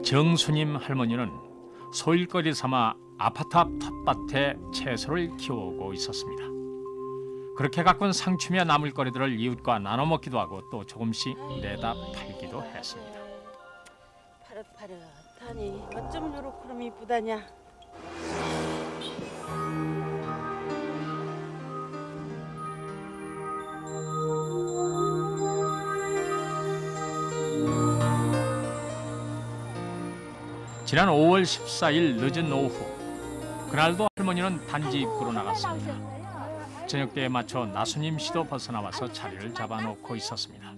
정수님 할머니는 소일거리 삼아 아파트 앞 텃밭에 채소를 키우고 있었습니다. 그렇게 가꾼 상추며 나물거리들을 이웃과 나눠 먹기도 하고 또 조금씩 내다 팔기도 했습니다. 파릇파릇하니 어쩜 요렇게 그럼 이쁘다냐. 지난 5월 14일 늦은 오후, 그날도 할머니는 단지 입구로 나갔습니다. 저녁때에 맞춰 나수님 씨도 벗어나와서 자리를 잡아놓고 있었습니다.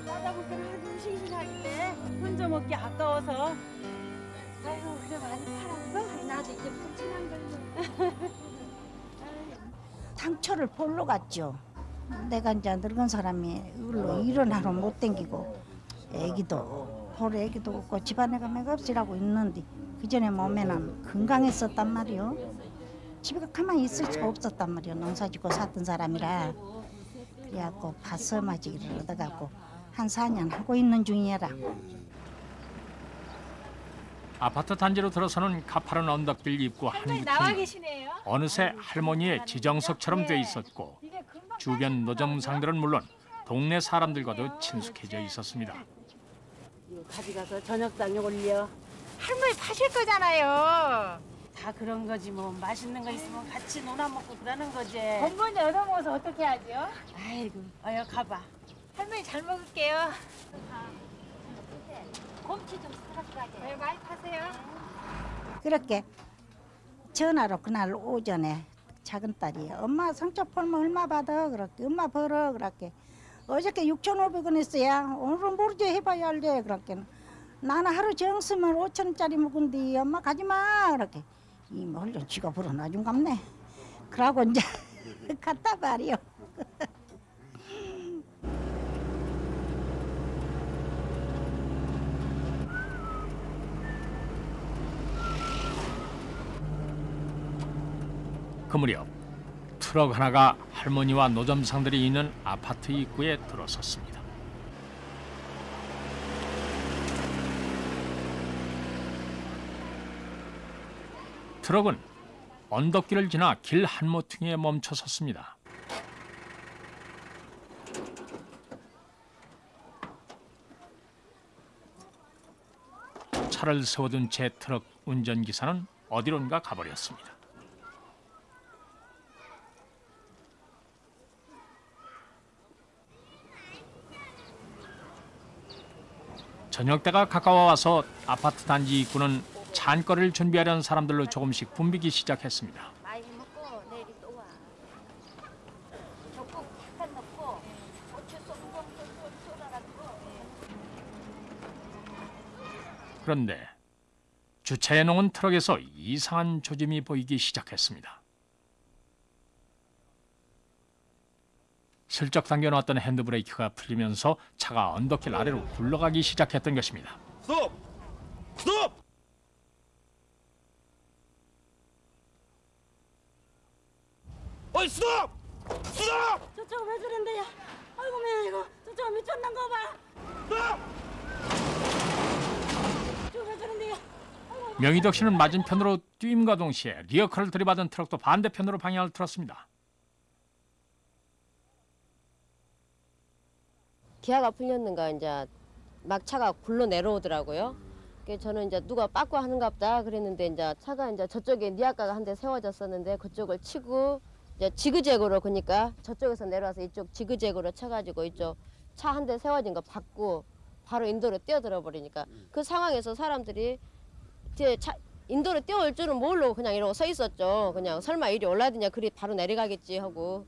나다보기는 싱싱하길래 혼자 먹기 아까워서. 아이고 그래 많이 팔았어? 나도 이제 푸짐한 걸로. 상처를 보러 갔죠. 내가 이제 늙은 사람이 일은 하러 못 댕기고 보러 애기도 없고 집안에 가면 없으라고 있는데 그전에 몸에는 건강했었단 말이요. 집에 가만히 있을 수가 없었단 말이요. 농사짓고 살던 사람이라. 그래갖고 밭서마지기를 얻어갖고 한 4년 하고 있는 중이라. 아파트 단지로 들어서는 가파른 언덕길 입구 한구층이 어느새 할머니의 지정석처럼 돼 있었고 주변 노점상들은 물론 동네 사람들과도 친숙해져 있었습니다. 이거 가져가서 저녁상에 올려. 할머니 파실 거잖아요. 다 그런 거지 뭐. 맛있는 거 있으면 같이 놀아 먹고 그러는 거지. 건번이 얻어먹어서 어떻게 하죠? 아이고 어여 가봐. 할머니 잘 먹을게요. 곰치 좀 사가지고 네, 많이 파세요. 그렇게 전화로 그날 오전에 작은 딸이 엄마 상처 팔면 얼마 받아? 그렇게 엄마 벌어? 그렇게 어저께 6,500원 했어야 오늘은 모르지 해봐야 알지. 그렇게 나는 하루 정 쓰면 5,000원짜리 먹은디 엄마 가지마. 그렇게 이모 헐전 지가 벌어 놔준 갑네. 그러고 이제 갔다 말이요. 그 무렵 트럭 하나가 할머니와 노점상들이 있는 아파트 입구에 들어섰습니다. 트럭은 언덕길을 지나 길 한모퉁이에 멈춰 섰습니다. 차를 세워둔 채 트럭 운전기사는 어디론가 가버렸습니다. 저녁때가 가까워 와서 아파트 단지 입구는 찬거리를 준비하려는 사람들로 조금씩 붐비기 시작했습니다. 많이 먹고 내일이 또 와. 적국 약간 넣고 고추 소금 좀 썰어가지고. 그런데 주차해 놓은 트럭에서 이상한 조짐이 보이기 시작했습니다. 슬쩍 당겨놓았던 핸드브레이크가 풀리면서 차가 언덕길 아래로 굴러가기 시작했던 것입니다. 스톱! 스톱! 어이 스톱! 스톱! 저쪽 왜 저런데요? 아이고 매 이거 저쪽 미쳤는 거 봐. 스톱! 저쪽 왜 저런데요? 명희덕 씨는 맞은편으로 뛰임과 동시에 리어카를 들이받은 트럭도 반대편으로 방향을 틀었습니다. 기아가 풀렸는가 이제 막 차가 굴러 내려오더라고요. 그래서 저는 이제 누가 빠꾸 하는갑다 그랬는데 이제 차가 이제 저쪽에 니아까가 한 대 세워졌었는데 그쪽을 치고 이제 지그재그로 그러니까 저쪽에서 내려와서 이쪽 지그재그로 쳐가지고 이쪽 차 한 대 세워진 거 받고 바로 인도로 뛰어들어 버리니까 그 상황에서 사람들이 뒤에 인도로 뛰어올 줄은 모르고 그냥 이러고 서 있었죠. 그냥 설마 이리 올라드냐 그리 바로 내려가겠지 하고.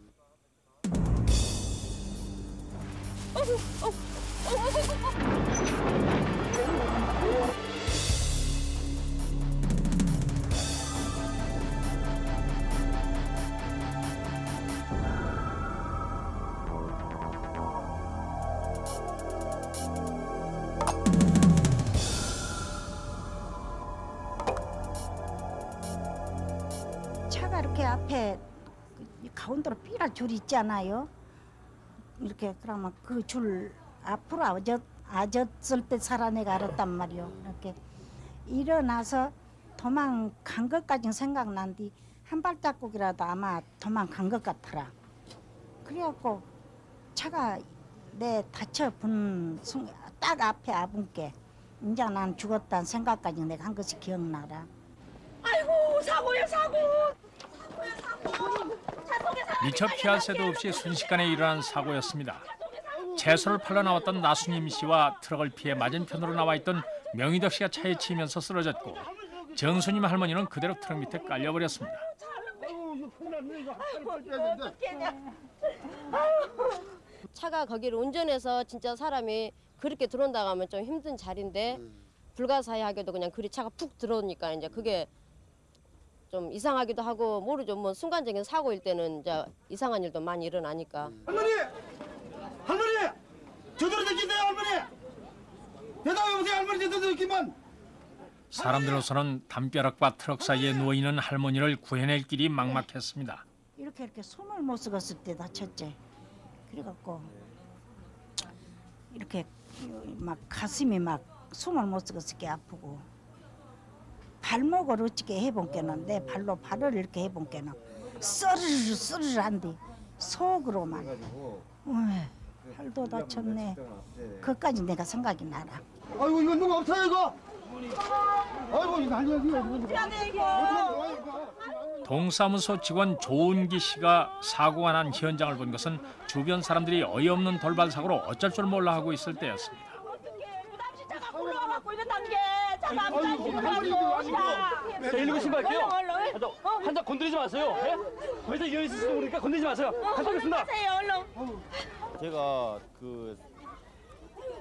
차가 이렇게 앞에 가운데로 삐랄 줄 있잖아요. 이렇게 그러면 그 줄 앞으로 아졌을 때 살아내가 알았단 말이요. 이렇게 일어나서 도망간 것까지는 생각난뒤 한 발자국이라도 아마 도망간 것 같더라. 그래갖고 차가 내 다쳐본 딱 앞에 아분께 이제 난 죽었다는 생각까지 내가 한 것이 기억나라. 아이고 사고야 사고. 미처 피할 새도 없이 순식간에 일어난 사고였습니다. 채소를 팔러 나왔던 나순임 씨와 트럭을 피해 맞은편으로 나와 있던 명희덕 씨가 차에 치이면서 쓰러졌고 정순임 할머니는 그대로 트럭 밑에 깔려버렸습니다. 차가 거기를 운전해서 진짜 사람이 그렇게 들어온다고 하면 좀 힘든 자리인데 불가사의하게도 그냥 그리 차가 푹 들어오니까 이제 그게 좀 이상하기도 하고 모르죠. 뭐 순간적인 사고일 때는 이제 이상한 일도 많이 일어나니까. 할머니! 제대로 느낀대요 할머니! 대답해보세요 할머니 제대로 느끼면! 사람들로서는 담벼락과 트럭 사이에 누워있는 할머니를 구해낼 길이 막막했습니다. 이렇게 숨을 못 쉬었을 때다 첫째. 그래갖고 이렇게 막 가슴이 막 숨을 못 쉬었을 게 아프고 발목을 어떻게 해본 게는 내 발로 발을 이렇게 해본 게는 쓰르르 한디 속으로만 팔도 다쳤네. 그까지 내가 생각이 나라. 아이고 이거 누가 없어요 이거? 아이고 이거 동사무소 직원 조은기 씨가 사고가 난 현장을 본 것은 주변 사람들이 어이없는 돌발 사고로 어쩔 줄 몰라 하고 있을 때였습니다. 부담시차가 굴러가고 있는 게 차가 자, 119 신고할게요. 환자 건드리지 마세요. 예? 거기서 이어 있을지도 모르니까 건드리지 마세요. 간다겠습니다. 제가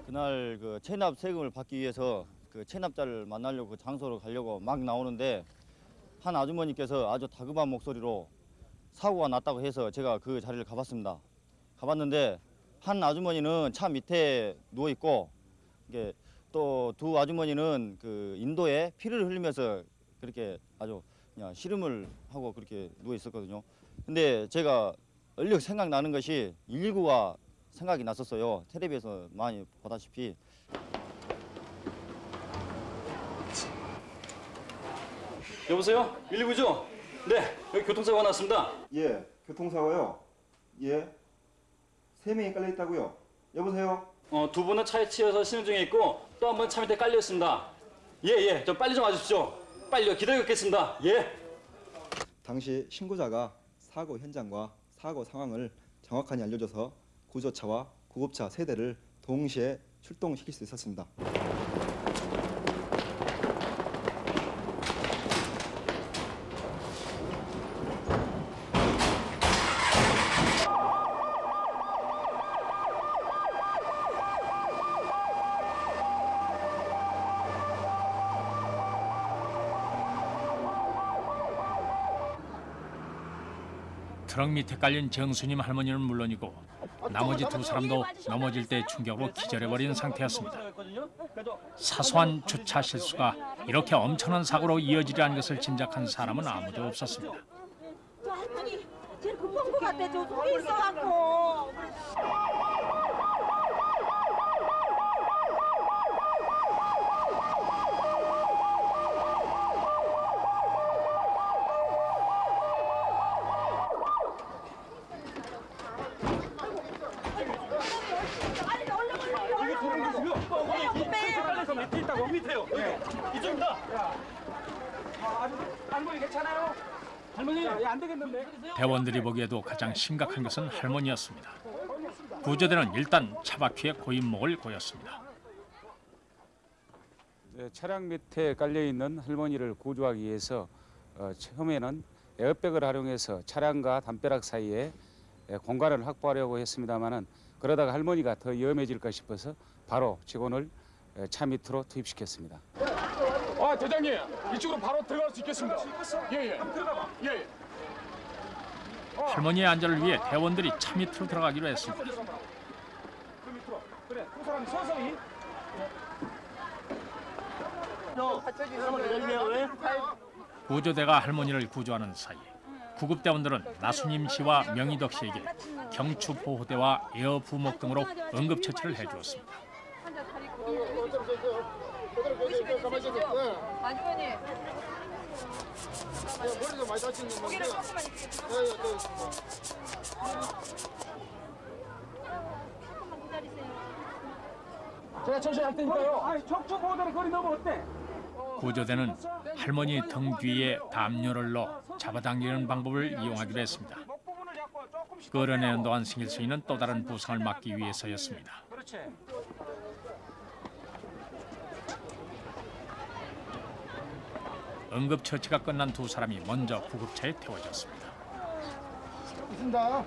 그날 그 체납 세금을 받기 위해서 그 체납자를 만나려고 그 장소로 가려고 막 나오는데 한 아주머니께서 아주 다급한 목소리로 사고가 났다고 해서 제가 그 자리를 가봤습니다. 가봤는데 한 아주머니는 차 밑에 누워 있고 이게 또 두 아주머니는 그 인도에 피를 흘리면서 그렇게 아주 그냥 씨름을 하고 그렇게 누워 있었거든요. 근데 제가 얼른 생각나는 것이 119가 생각이 났었어요. 텔레비에서 많이 보다시피. 여보세요? 119죠? 네, 여기 교통사고가 났습니다. 예, 교통사고요. 예, 3명이 깔려 있다고요. 여보세요? 두 분은 차에 치여서 신용 중에 있고 또 한 분 차 밑에 깔려 있습니다. 예, 좀 빨리 좀 와주십시오. 빨리요, 기다리겠습니다. 예. 당시 신고자가 사고 현장과 사고 상황을 정확하게 알려줘서 구조차와 구급차 세대를 동시에 출동시킬 수 있었습니다. 트럭 밑에 깔린 정순임 할머니는 물론이고 나머지 두 사람도 넘어질 때 충격으로 기절해버린 상태였습니다. 사소한 주차 실수가 이렇게 엄청난 사고로 이어지리라는 것을 짐작한 사람은 아무도 없었습니다. 저 할머니 제일 급한 거 같아. 저 속에 있어갖고. 밑에 있다고 밑에요. 이쪽입니다. 할머니 괜찮아요? 할머니 안 되겠는데. 대원들이 보기에도 가장 심각한 것은 할머니였습니다. 구조대는 일단 차바퀴에 고인목을 고였습니다. 차량 밑에 깔려 있는 할머니를 구조하기 위해서 처음에는 에어백을 활용해서 차량과 담벼락 사이에 공간을 확보하려고 했습니다만은 그러다가 할머니가 더 위험해질까 싶어서 바로 직원을 차 밑으로 투입시켰습니다. 대장님 이쪽으로 바로 들어갈 수 있겠습니다. 예. 들어가봐. 예. 할머니의 안전을 위해 대원들이 차 밑으로 들어가기로 했습니다. 그 밑으로. 그래. 두 사람 서서히. 구조대가 할머니를 구조하는 사이 구급대원들은 나순임 씨와 명희덕 씨에게 경추보호대와 에어부목 등으로 응급처치를 해주었습니다. 아주머니. 머리도 많이 다치는 고기를 조금만 제가 천천히 할 테니까요. 아니 척추보호대로 거리 넘어 어때? 구조대는 할머니 등 뒤에 담요를 넣어 잡아당기는 방법을 이용하기로 했습니다. 끌어내는 동안 생길 수 있는 또 다른 부상을 막기 위해서였습니다. 그렇지. 응급처치가 끝난 두 사람이 먼저 구급차에 태워졌습니다. 있습니다.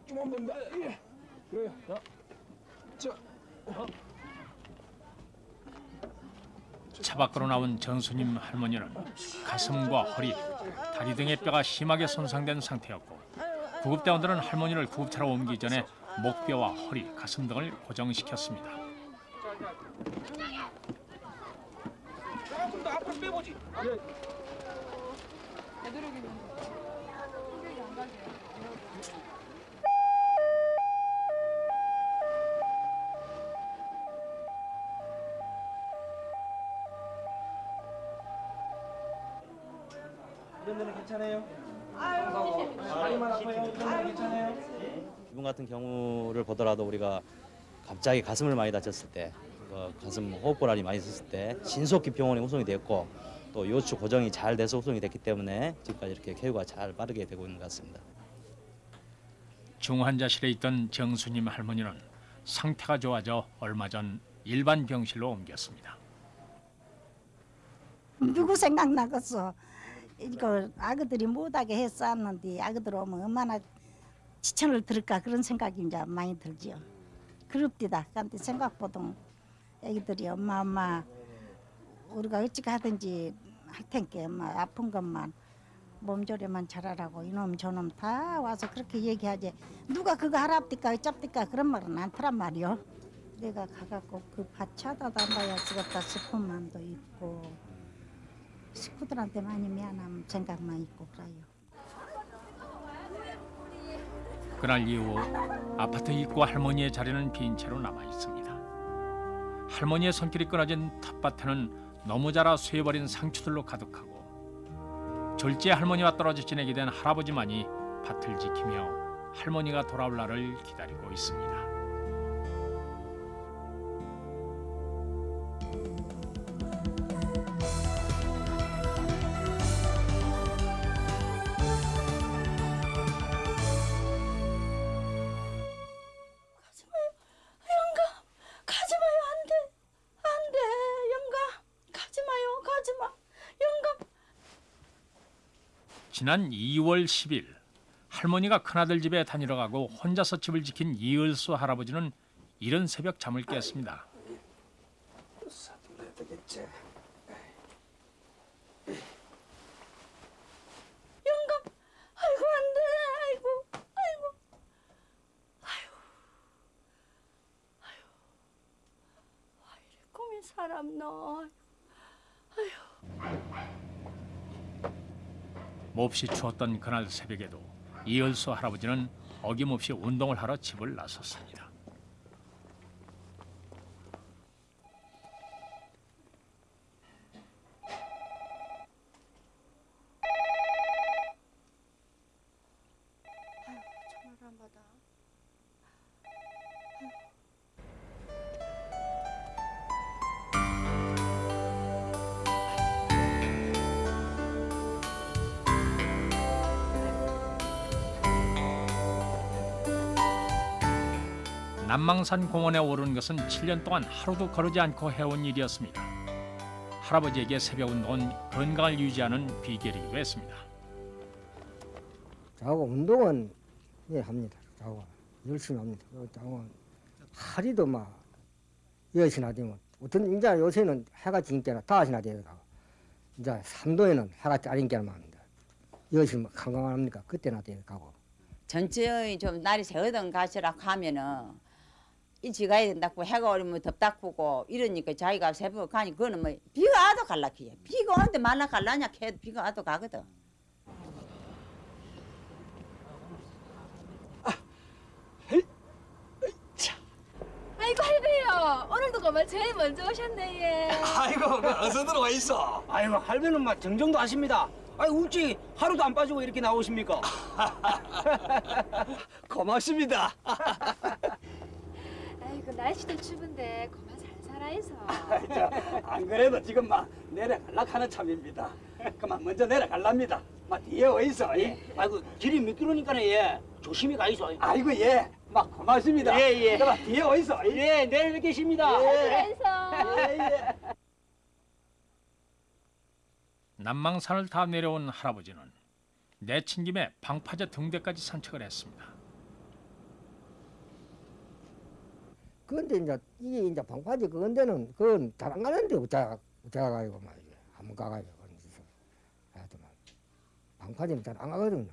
좀 하면 됩니다. 예. 그래요. 차 밖으로 나온 정수님 할머니는 가슴과 허리, 다리 등의 뼈가 심하게 손상된 상태였고 구급대원들은 할머니를 구급차로 옮기기 전에 목뼈와 허리, 가슴 등을 고정시켰습니다. 조금 더 앞으로 빼보지. 이런 데는 괜찮아요? 다리만 아파요? 이런 데는 괜찮아요? 이분 같은 경우를 보더라도 우리가 갑자기 가슴을 많이 다쳤을 때, 가슴 호흡곤란이 많이 있었을 때 신속히 병원에 후송이 되었고 또 요추 고정이 잘 돼서 후송이 됐기 때문에 지금까지 이렇게 쾌유가 잘 빠르게 되고 있는 것 같습니다. 중환자실에 있던 정수님 할머니는 상태가 좋아져 얼마 전 일반 병실로 옮겼습니다. 누구 생각나겠어. 이거 아그들이 못하게 했었는데 아그들 오면 얼마나 지천을 들을까 그런 생각이 이제 많이 들지요. 그럽디다. 근데 생각보다 애기들이 엄마 우리가 어찌게 하든지 할 텐께 엄마 아픈 것만 몸조리만 잘하라고 이놈 저놈 다 와서 그렇게 얘기하지. 누가 그거 하랍디까 어짭디까 그런 말은 않더란 말이요. 내가 가갖고 그 밭 쳐다도 안 봐야 쓰겠다 싶은 마음도 있고 식구들한테 많이 미안한 생각만 있고 그래요. 그날 이후 아파트 입구 할머니의 자리는 빈 채로 남아 있습니다. 할머니의 손길이 끊어진 텃밭에는 너무 자라 쇠버린 상추들로 가득하고 졸지에 할머니와 떨어져 지내게 된 할아버지만이 밭을 지키며 할머니가 돌아올 날을 기다리고 있습니다. 지난 2월 10일 할머니가 큰아들 집에 다니러 가고 혼자서 집을 지킨 이을수 할아버지는 이른 새벽 잠을 깼습니다. 영감, 아이고 안 돼, 아이고, 왜 이래 꿈이 사람 너, 몹시 추웠던 그날 새벽에도 이을수 할아버지는 어김없이 운동을 하러 집을 나섰습니다. 전화를 안 받아. 남망산 공원에 오르는 것은 7년 동안 하루도 거르지 않고 해온 일이었습니다. 할아버지에게 새벽 운동은 건강을 유지하는 비결이기도 했습니다. 저하고 운동은 예 합니다. 저하고 열심히 합니다. 저하고 하리도 막 10시나 되면 어떤 이제 요새는 해가 진 게나 5시나 되고 이제 3도에는 해가 짜린 게나 합니다. 10시 건강합니까? 그때나 되고 가고. 전체의 좀 날이 새어든 가시라 하면은 일찍 가야 된다고 해가 오르면 덥다고 이러니까 자기가 새벽 가니 그거는 뭐 비가 와도 갈라키야. 비가 오는데 말라 갈라냐 해도 비가 와도 가거든. 정말 제일 먼저 오셨네 예. 아이고 어서 들어와 있어. 아이고 할배는 막 정정도 하십니다. 아이 울지 하루도 안 빠지고 이렇게 나오십니까? 고맙습니다. 아이고 날씨도 추운데 그만 잘 살아있어. 안 그래도 지금 막 내려갈락하는 참입니다. 그만 먼저 내려갈랍니다. 막 뒤에 와 있어. 예. 아이고 길이 미끄러니까는 예 조심히 가 있어. 아이고 예. 막 고맙습니다. 예. 그만 뒤에 와 있어. 예 내일 뵙겠습니다. 예. 예. 남망산을 다 내려온 할아버지는 내친 김에 방파제 등대까지 산책을 했습니다. 그런데 이제 이게 이제 방파제 그건데는 그건 잘 안 가는데 어쩌가 가지고 막 한번 가가지고 하여튼만 방파제는 잘 안 가거든요.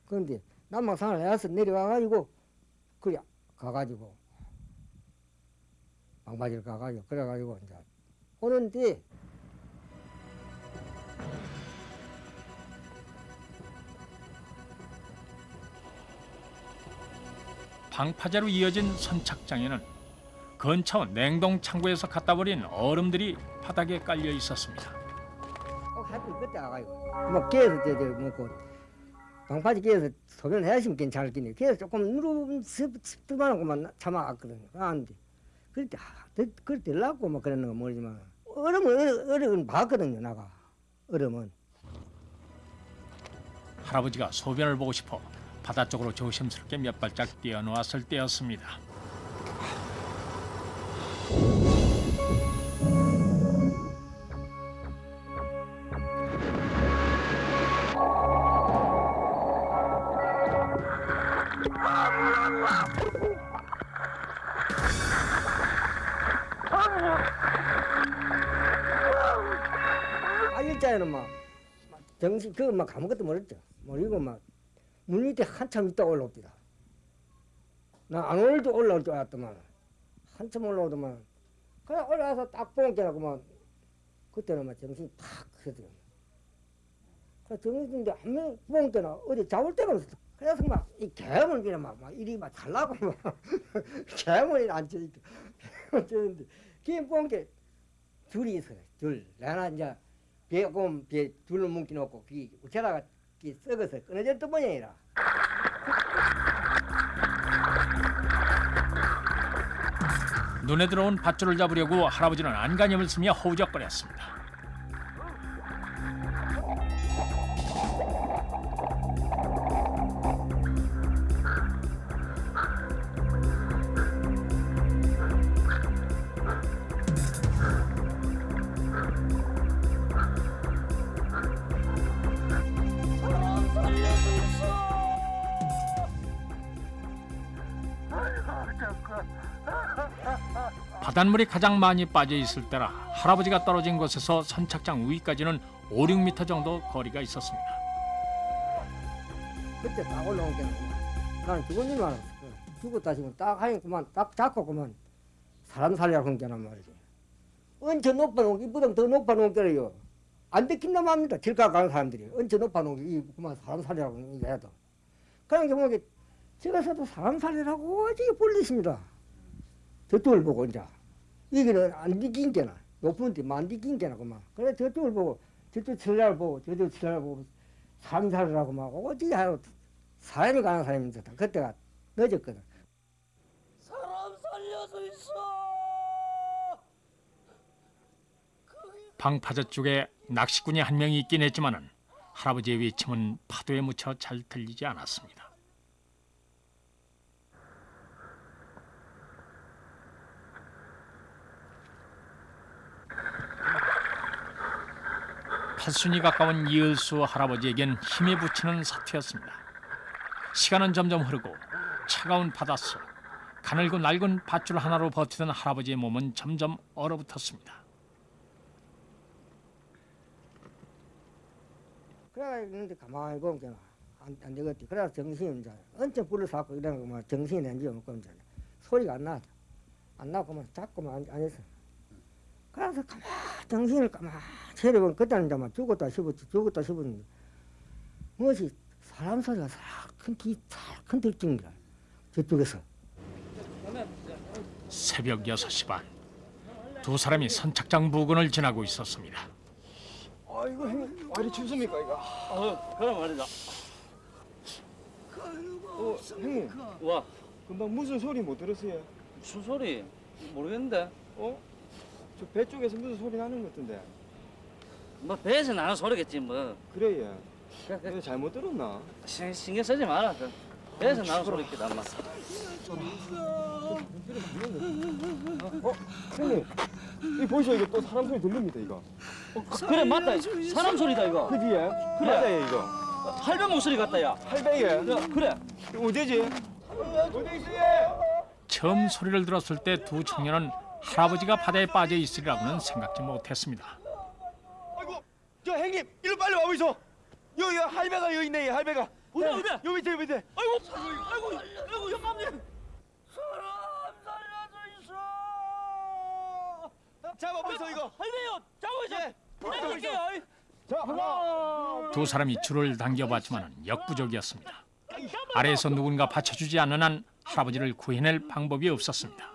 그런데 남망산을 해서 내려가가지고 그래 가가지고 방파제를 가가지고 그래가지고 이제 오는데 방파제로 이어진 선착장에는 근처 냉동 창고에서 갖다 버린 얼음들이 바닥에 깔려 있었습니다. 하필 그때 가가지고 뭐 개에서 뭐그 방파제 개에서 소변을 해야시면 괜찮을겠네. 개에서 조금 누름 습득만하고만 참아갔거든요. 안돼. 그때 들라고 뭐 그랬는 거 모르지만 얼음은 봤거든요. 나가 얼음은. 할아버지가 소변을 보고 싶어 바다 쪽으로 조심스럽게 몇 발짝 뛰어놓았을 때였습니다. 일자에는 막 정신 그거 막 아무것도 모르죠. 모르고 막 물 밑에 한참 있다 올라옵니다. 나 안 올도 올라올 줄 알았더만 한참 올라오더만 그래 올라와서 딱 뽕깨라고만 그때는 막 정신이 팍 흐르더라고요. 그래 정신인데 한명 뽕깨나 어디 잡을 데가 없었어. 그래서 막 이 개물 그냥 막 이리 막 달라고 막 개물이 앉혀있고 앉혀있는데 개 뽕깨 둘이 있어요. 둘. 나는 이제 배 둘로 묶여놓고 그 우체다가 썩어서 끊어졌던 모양이라. 눈에 들어온 밧줄을 잡으려고 할아버지는 안간힘을 쓰며 허우적거렸습니다. 바닷물이 가장 많이 빠져 있을 때라 할아버지가 떨어진 곳에서 선착장 위까지는 5, 6m 정도 거리가 있었습니다. 그때 딱 올라온 게 나는 죽은 줄 알았어. 죽었다 싶으면 딱 하니 그만 딱 잡고 그만 사람 살려고 한 게란 말이지. 얹혀 높아놓은 게 이보다 더 높아놓은 게요. 안 듣긴다 맙니다. 길가 가는 사람들이 얹혀 높아놓은 게 그만 사람 살려고 해도. 그런 경우에 집에서도 사람 살리라고 어찌 불리십니다. 저쪽을 보고 이제 여기는 안 디낀 게나 높은 데만 안 디낀 게나 그만. 그래 저쪽을 보고 저쪽 칠라를 보고 저쪽 칠라를 보고 사람 살리라고 막 어찌 하여 사람이 가는 사람인데 그때가 늦었거든. 사람 살려서 있어. 방파제 쪽에 낚시꾼이 한 명이 있긴 했지만은 할아버지의 외침은 파도에 묻혀 잘 들리지 않았습니다. 팔순이 가까운 이을수 할아버지에겐 힘이 붙이는 사투였습니다. 시간은 점점 흐르고 차가운 바닷속, 가늘고 낡은 밧줄 하나로 버티던 할아버지의 몸은 점점 얼어붙었습니다. 그래 있는데 가만히 보면 안 되겠지. 그래서 정신이 이제 언제 불을 샀고 이런 거만 정신이 낸지 없고 이제 소리가 안 나죠. 안 나고만 자꾸만 안 했어. 그래서 가만 정신을 가만 차려보면 그때는 이제 막 죽었다 싶었는데 무엇이 사람 소리가 큰 들증이라 저쪽에서. 새벽 6시 반 두 사람이 선착장 부근을 지나고 있었습니다. 아이고 형님, 왜 이리 춥습니까 이거? 그럼 말이다. 형님, 와, 금방 무슨 소리 못 들었어요? 무슨 소리? 모르겠는데. 저 배 쪽에서 무슨 소리 나는 것 같은데. 뭐 배에서 나는 소리겠지 뭐. 그래 얘. 내가 잘못 들었나? 신경 쓰지 마라. 배에서 나는 소리겠다 엄마. 형님, 이 보시오 이거 또 사람 소리 들립니다 이거. 그래 맞다. 사람 소리다 이거. 그지 얘? 그래. 맞아 얘 이거. 할배 목소리 같다 야. 할배예? 그래. 어디지? 어디 있어 얘? 처음 소리를 들었을 때 두 청년은 할아버지가 바다에 빠져 있으리라고는 생각지 못했습니다. 아이고, 저 형님 일로 빨리 와보이소. 여기 할배가 여기 있네, 할배가. 어디 어디? 여기 밑에 여기 밑에. 아이고 영감님. 잡아보이소 이거. 할배요. 잡아보이소. 자, 하나. 두 사람이 줄을 당겨봤지만 역부족이었습니다. 아래에서 누군가 받쳐주지 않는 한 할아버지를 구해낼 방법이 없었습니다.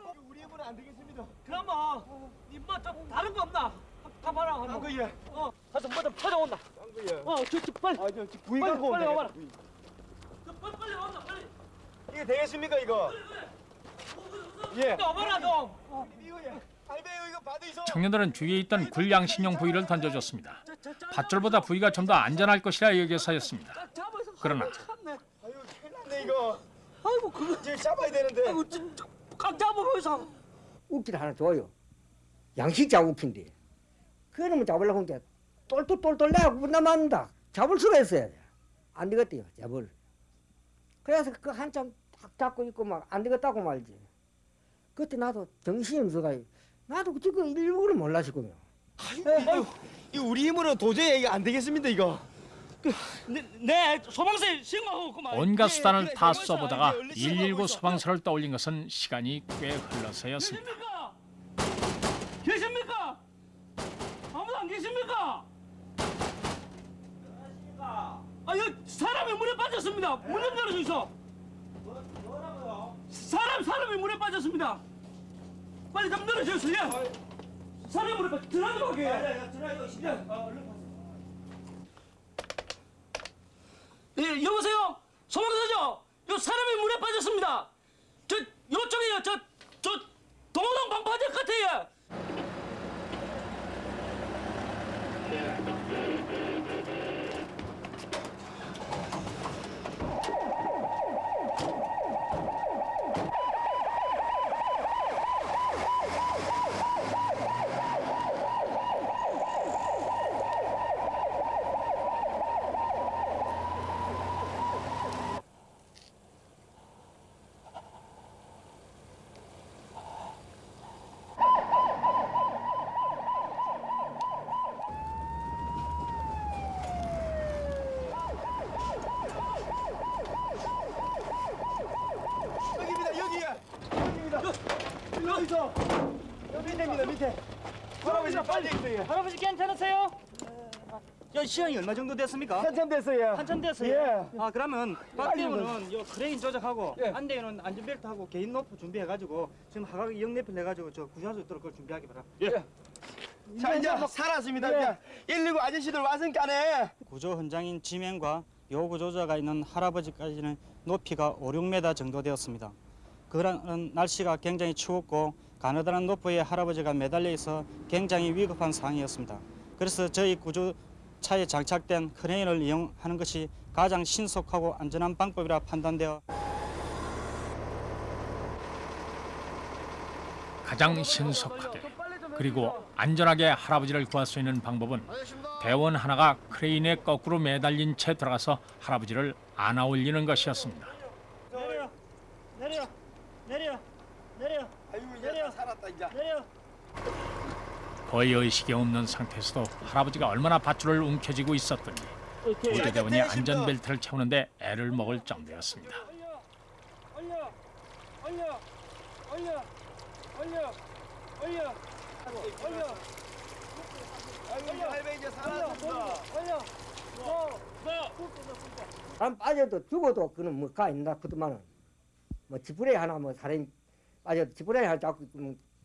그럼 이뭐 다른 거 없나? 다 봐라. 짱구야. 가서 뭐 좀 찾아온다. 짱구야. 저 빨리. 저 부위 갖고 빨리 온다. 와봐라. 빨리 와봐 빨리. 이게 되겠습니까 이거? 예. 와봐라 좀. 할배요 이거 받으이소. 청년들은 주위에 있던 굴양신용 부위를 던져줬습니다. 밧줄보다 부위가 좀 더 안전할 것이라 여겨서였습니다. 그러나 아유 큰일 났네 이거. 아이고 그거 이제 잡아야 되는데. 아이고 꽉 잡아보이소. 우필 하나 줘요. 양식자 우필인데. 그러면 잡으려고 하는데 똘똘똘똘 내가 남았다. 잡을 수가 있어야 돼. 안 되겠대요, 잡을. 그래서 그 한참 딱 잡고 있고 막 안 되겠다고 말지. 그때 나도 정신이 없어가 나도 지금 일부러 몰라시고요. 아유, 이 우리 힘으로 도저히 이게 안 되겠습니다 이거. 네 소방서에 신고하고 그만. 온갖 수단을 다 써보다가 119 소방서를 떠올린 것은 시간이 꽤 흘러서였습니다. 계십니까? 아무도 안 계십니까? 여기 사람이 물에 빠졌습니다. 문 좀 열어주이소. 뭐라고요? 사람이 물에 빠졌습니다. 빨리 좀 열어주이소. 예. 사람이 물에 빠졌. 들어가도록 하게. 들어가요. 예, 여보세요. 소방서죠. 요 사람이 물에 빠졌습니다. 요쪽에요. 저 동호동 방파제 같아요. 여기서 여기 밑에입니다 밑에. 할아버지 빨리 있어요. 할아버지 괜찮으세요? 시간이 얼마 정도 됐습니까? 한참 됐어요. 한참 됐어요? 예. 그러면 박대우는 요 크레인 조작하고 안대우는 안전벨트하고 개인 로프 준비해가지고 지금 하각 영내필 해가지고 저 구조할 수 있도록 그걸 준비하기 바랍니다. 예. 자 이제 살았습니다. 이제 119 아저씨들 왔으니까네. 구조 현장인 지면과 요구조자가 있는 할아버지까지는 높이가 5, 6m 정도 되었습니다. 그런 날씨가 굉장히 추웠고 가느다란 높이에 할아버지가 매달려 있어 굉장히 위급한 상황이었습니다. 그래서 저희 구조차에 장착된 크레인을 이용하는 것이 가장 신속하고 안전한 방법이라 판단되어 가장 신속하게 그리고 안전하게 할아버지를 구할 수 있는 방법은 대원 하나가 크레인에 거꾸로 매달린 채 들어가서 할아버지를 안아 올리는 것이었습니다. 내려. 아이고 이제 살았다 이제. 내려. 거의 의식이 없는 상태에서도 할아버지가 얼마나 밧줄을 움켜쥐고 있었던지 구조대원이 안전벨트를 채우는데 애를 먹을 정도였습니다. 아이고 할배 이제 살았습니다. 사람 빠져도 죽어도 그는 뭐 가 있나 그동안은 뭐 지푸레기 하나 뭐 사람이 빠져 지푸레기 하나 잡고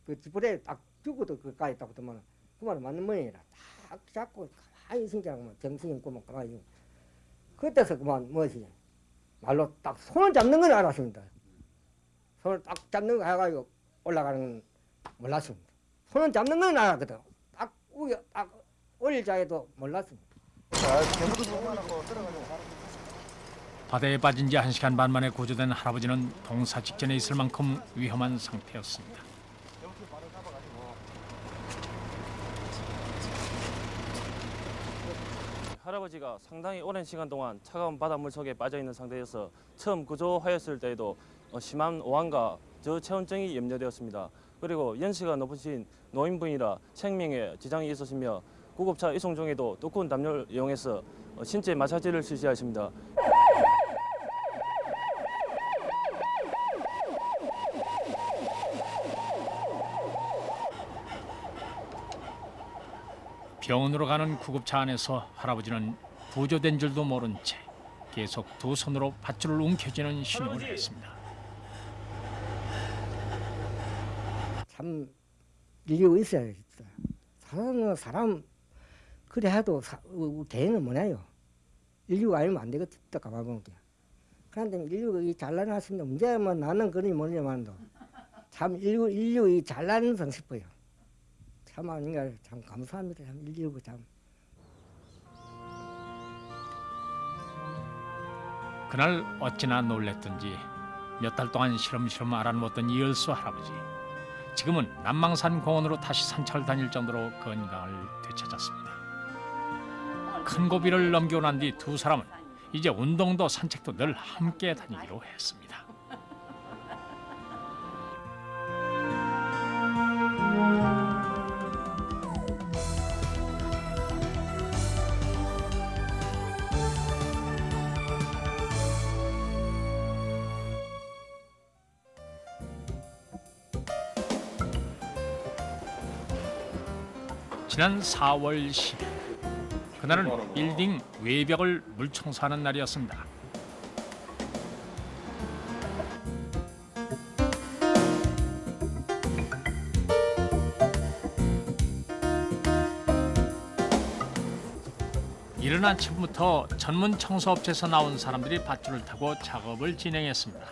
그 지푸레기 딱 죽어도 그까지 있다 보더만 그 말은 맞는 모양이라 딱 잡고 가만히 진짜 정신이 없고 막 가만히 그때서 그만 무엇이 말로 딱 손을 잡는 건 알았습니다. 손을 딱 잡는 거 해가지고 올라가는 건 몰랐습니다. 손을 잡는 건 알았거든. 딱 올릴 자에도 몰랐습니다. 바다에 빠진 지 1시간 반 만에 구조된 할아버지는 동사 직전에 있을 만큼 위험한 상태였습니다. 할아버지가 상당히 오랜 시간 동안 차가운 바닷물 속에 빠져 있는 상태여서 처음 구조하였을 때에도 심한 오한과 저체온증이 염려되었습니다. 그리고 연세가 높으신 노인분이라 생명에 지장이 있으시며 구급차 이송 중에도 두꺼운 담요를 이용해서 신체 마사지를 실시하십니다. 병원으로 가는 구급차 안에서 할아버지는 구조된 줄도 모른 채 계속 두 손으로 밧줄을 움켜쥐는 신용을 했습니다. 참 인류가 있어야 진짜. 사람 그래 해도 개인은 뭐냐요. 인류가 아니면 안 되겠다 가봐보는 게. 그런데 인류가 잘나놨습니다. 문제만 나는 그러니 뭐냐만도 참 인류 잘나는 싶어요. 참 아닌가 참 감사합니다. 참 인류가 참. 그날 어찌나 놀랬던지 몇 달 동안 시름시름 알아누웠던 이열수 할아버지. 지금은 남망산 공원으로 다시 산책을 다닐 정도로 건강을 되찾았습니다. 큰 고비를 넘기고 난 뒤 두 사람은 이제 운동도 산책도 늘 함께 다니기로 했습니다. 지난 4월 10일 그날은 빌딩 외벽을 물청소하는 날이었습니다. 이른 아침부터 전문 청소업체에서 나온 사람들이 밧줄을 타고 작업을 진행했습니다.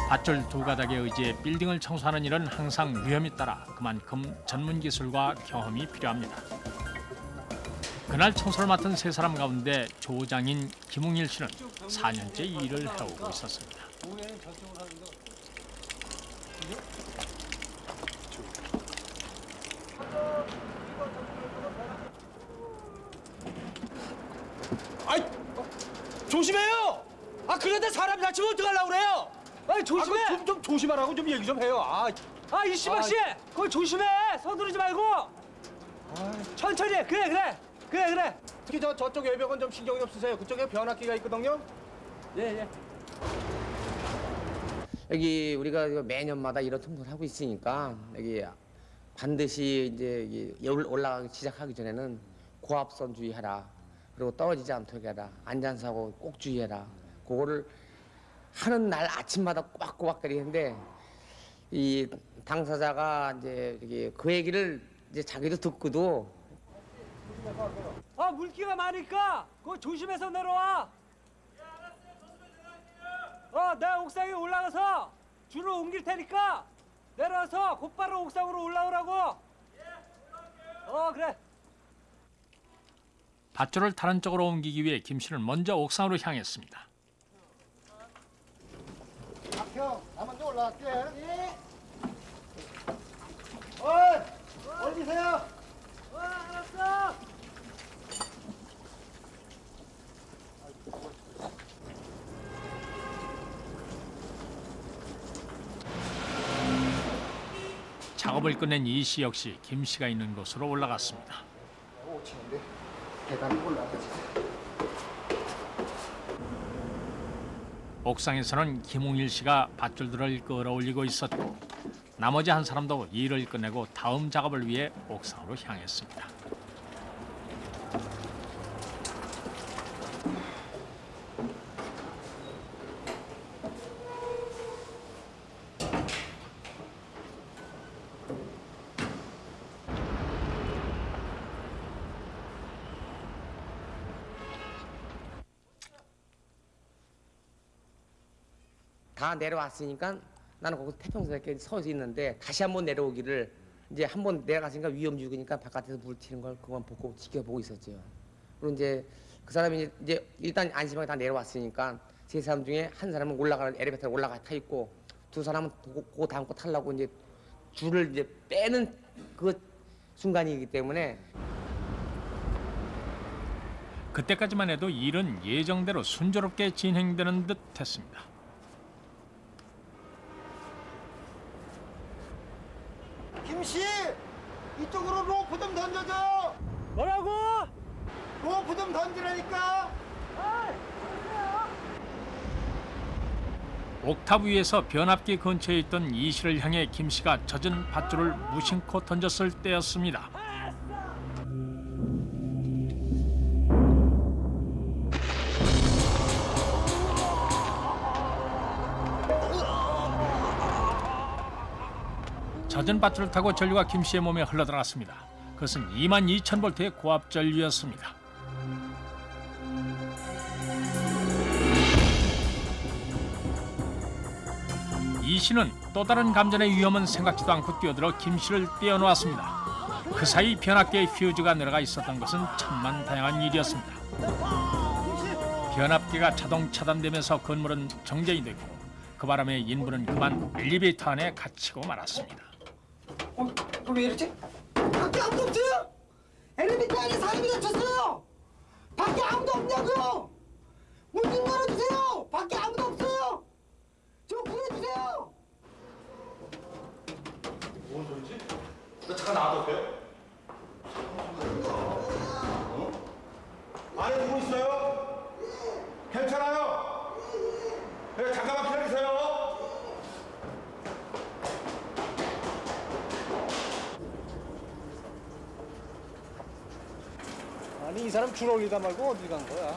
밧줄 두 가닥에 의지해 빌딩을 청소하는 일은 항상 위험이 따라 그만큼 전문 기술과 경험이 필요합니다. 그날 청소를 맡은 세 사람 가운데 조장인 김웅일 씨는 4년째 이 일을 해오고 있었습니다. 아이, 조심해요! 아, 그런데 사람 다치면 어떡하려고 그래요? 아이, 조심해! 좀 조심하라고 좀 얘기 좀 해요. 이씨박 씨! 그걸 조심해! 서두르지 말고! 천천히! 그래! 특히 저쪽 외벽은 좀 신경 좀 쓰세요. 그쪽에 변압기가 있거든요. 예. 여기 우리가 매년마다 이런 청소를 하고 있으니까 여기 반드시 이제 여기 올라가기 시작하기 전에는 고압선 주의해라. 그리고 떨어지지 않도록 해라. 안전사고 꼭 주의해라. 그거를 하는 날 아침마다 꼬박꼬박거리는데 이 당사자가 이제 그 얘기를 이제 자기도 듣고도 물기가 많으니까 그거 조심해서 내려와. 내가 옥상에 올라가서 줄을 옮길 테니까 내려와서 곧바로 옥상으로 올라오라고. 그래. 밧줄을 다른 쪽으로 옮기기 위해 김 씨는 먼저 옥상으로 향했습니다. 형, 나 먼저 올라갈게. 네. 어디 계세요? 알았어. 작업을 끝낸 이 씨 역시 김 씨가 있는 곳으로 올라갔습니다. 치는데 계단 올라가지. 옥상에서는 김웅일 씨가 밧줄들을 끌어올리고 있었고 나머지 한 사람도 일을 끝내고 다음 작업을 위해 옥상으로 향했습니다. 다 내려왔으니까 나는 거기서 태평성에 서 있는데 다시 한번 내려오기를 이제 한번 내려갔으니까 위험지구니까 바깥에서 물 튀는 걸 그만 보고 지켜보고 있었죠. 그리고 이제 그 사람이 이제 일단 안심하게 다 내려왔으니까 세 사람 중에 한 사람은 올라가는 엘리베이터에 올라가 타 있고 두 사람은 그 다음 거 타려고 이제 줄을 이제 빼는 그 순간이기 때문에 그때까지만 해도 일은 예정대로 순조롭게 진행되는 듯 했습니다. 김씨, 이쪽으로 로프 좀 던져줘. 뭐라고? 로프 좀 던지라니까. 옥탑 위에서 변압기 근처에 있던 이 씨를 향해 김 씨가 젖은 밧줄을 무심코 던졌을 때였습니다. 젖은 밧줄을 타고 전류가 김 씨의 몸에 흘러들어갔습니다. 그것은 22,000볼트의 고압 전류였습니다. 이 씨는 또 다른 감전의 위험은 생각지도 않고 뛰어들어 김 씨를 떼어놓았습니다. 그 사이 변압기의 휴즈가 내려가 있었던 것은 천만다행한 일이었습니다. 변압기가 자동 차단되면서 건물은 정전이 되고 그 바람에 인부는 그만 엘리베이터 안에 갇히고 말았습니다. 왜 이러지? 밖에 아무도 없어요? 엘리베이터 안에 사람이 갇혔어요. 밖에 아무도 없냐고요? 문 좀 열어주세요. 밖에 아무도 없어요. 좀 구해주세요. 뭔 소리지? 나 잠깐 나와도 돼? 안에 누구 있어요? 괜찮아요? 네, 잠깐만 기다리세요. 아니 이 사람 줄 올리다 말고 어디 간 거야?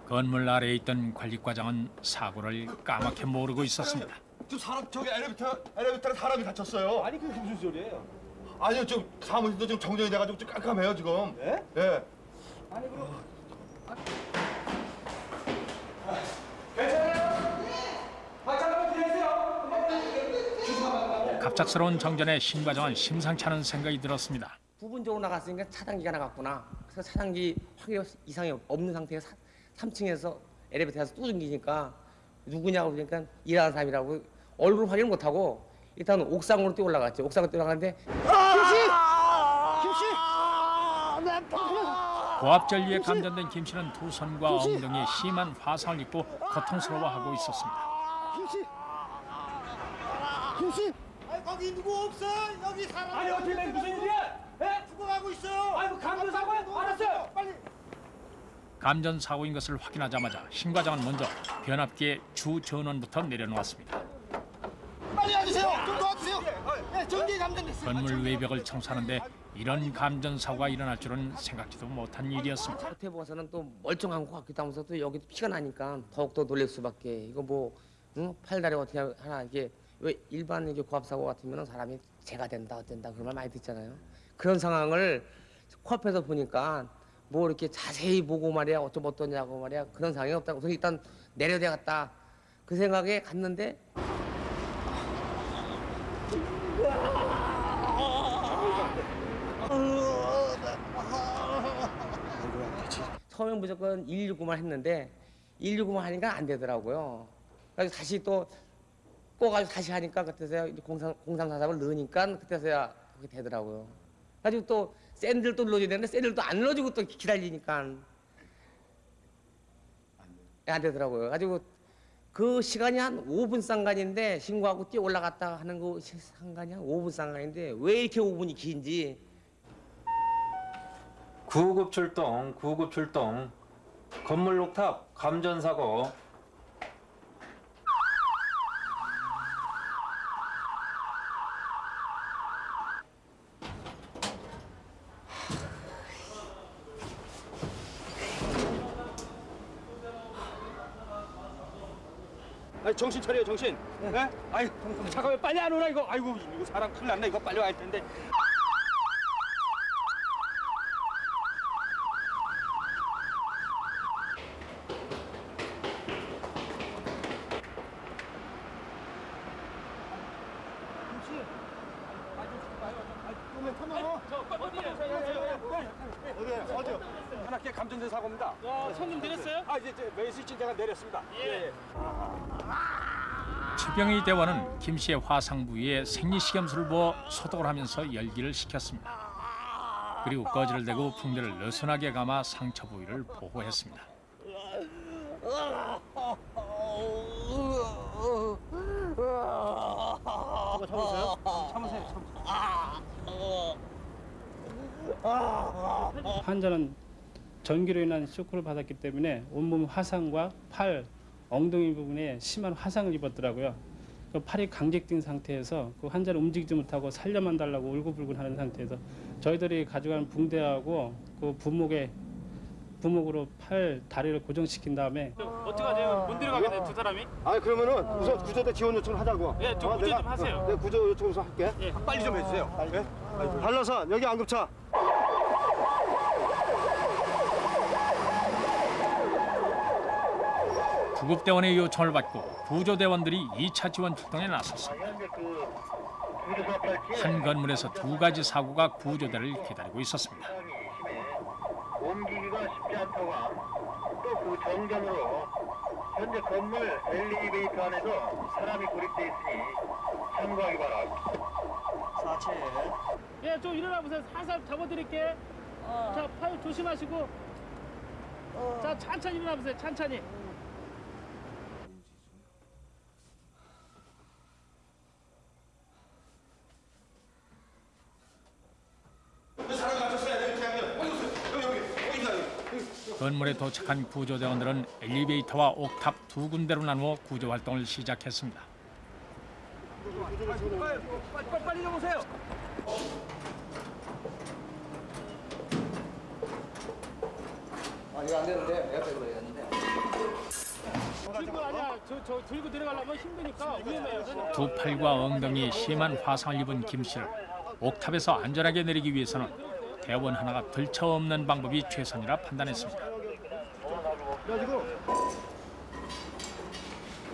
건물 아래에 있던 관리과장은 사고를 까맣게 모르고 있었습니다. 저 사람 저기 엘리베이터에 사람이 다쳤어요. 아니 그게 무슨 소리예요? 아니요, 지금 사무실도 지금 정전이 돼가지고 좀 깜깜해요 지금. 네? 예. 아니 그럼 갑작스러운 정전에 신 과장은 심상치 않은 생각이 들었습니다. 부분적으로 나갔으니까 차단기가 나갔구나. 그래서 차단기 확인 이상이 없는 상태에서 3층에서 엘리베이터에서 뚜둥기니까 누구냐고 그러니까 일하는 사람이라고 얼굴 확인을 못하고 일단 옥상으로 뛰어 올라갔죠. 옥상으로 뛰어 올라갔는데 김씨! 고압 전류에 감전된 김 씨는 두 손과 엉덩이에 심한 화상을 입고 고통스러워하고 있었습니다. 김씨! 아니 거기 누구 없어? 여기 사람. 아니 어떻게 된 무슨 일이야? 에? 죽어가고 있어요. 아니 뭐 감전 사고야? 알았어요. 빨리. 감전 사고인 것을 확인하자마자 신 과장은 먼저 변압기의 주 전원부터 내려놓았습니다. 빨리 와주세요. 좀 도와주세요. 네, 전기 감전됐어요. 건물 외벽을 청소하는데 이런 감전 사고가 일어날 줄은 생각지도 못한 일이었습니다. 겉에 보고서는 또 멀쩡한 것 같기도 하면서 또 여기 피가 나니까 더욱더 놀랄 수밖에. 이거 뭐 팔다리 어떻게 하나 이게 왜 일반 이게 고압 사고 같으면 사람이 재가 된다 어쩐다 그런 말 많이 듣잖아요. 그런 상황을 코앞에서 보니까 뭐 이렇게 자세히 보고 말이야 어쩌냐고 말이야 그런 상황이 없다고. 그래서 일단 내려야겠다 그 생각에 갔는데 처음엔 무조건 119만 했는데 119만 하니까 안 되더라고요. 그래서 다시 또 꼬가지고 다시 하니까 그때서야 0343을 넣으니까 그때서야 그게 되더라고요. 가지고 또 샌들 또 넣어줘야 되는데 샌들 또 안 넣어주고 또 기다리니까 안 되더라고요. 가지고 그 시간이 한 5분 상간인데 신고하고 뛰어 올라갔다 하는 그 상간이 한 5분 상간인데 왜 이렇게 5분이 긴지. 구급 출동, 구급 출동. 건물 옥탑 감전 사고. 아니 정신 차려요 정신. 네? 아이 잠깐만 빨리 안 오나 이거. 아이고 이거 사람 큰일 났네 이거 빨리 와야 할 텐데. 어디요? 하나께 감전된 사고입니다. 손님 내렸어요? 이제 메시지 제가 내렸습니다. 예. 추병희 대원은 김 씨의 화상 부위에 생리식염수를 부어 소독을 하면서 열기를 식혔습니다. 그리고 거즈를 대고 붕대를 느슨하게 감아 상처 부위를 보호했습니다. 참으세요. 환자는 전기로 인한 쇼크를 받았기 때문에 온몸 화상과 팔, 엉덩이 부분에 심한 화상을 입었더라고요. 그 팔이 강직된 상태에서 그 환자를 움직이지 못하고 살려만 달라고 울고불고하는 상태에서 저희들이 가져간 붕대하고 그 부목으로 팔, 다리를 고정시킨 다음에 어떻게 하세요? 못 내려가게 돼, 두 사람이? 그러면은 우선 구조대 지원 요청을 하자고. 예, 좀 구조 좀 하세요. 내가 구조 요청 우선 할게. 예. 빨리 좀 해주세요. 예? 한라산 여기 안급차. 구급대원의 요청을 받고 구조대원들이 2차 지원 출동에 나섰습니다. 한 건물에서 두 가지 사고가 구조대를 기다리고 있었습니다. 옮기기가 쉽지 않다가 또 그 정전으로 현재 건물 엘리베이터 안에서 사람이 고립돼 있으니 참고하기 바랍니다. 4체. 예, 좀 일어나 보세요. 살살 잡아드릴게. 자, 팔 조심하시고. 자, 천천히 일어나 보세요. 천천히. 건물에 도착한 구조대원들은 엘리베이터와 옥탑 두 군데로 나누어 구조 활동을 시작했습니다. 빨리 좀 오세요. 이거 안 되는데 옆에 그러는데. 들고 아니야. 저 들고 내려가려면 힘드니까 위험해요. 두 팔과 엉덩이에 심한 화상을 입은 김 씨를 옥탑에서 안전하게 내리기 위해서는 대원 하나가 들쳐 없는 방법이 최선이라 판단했습니다.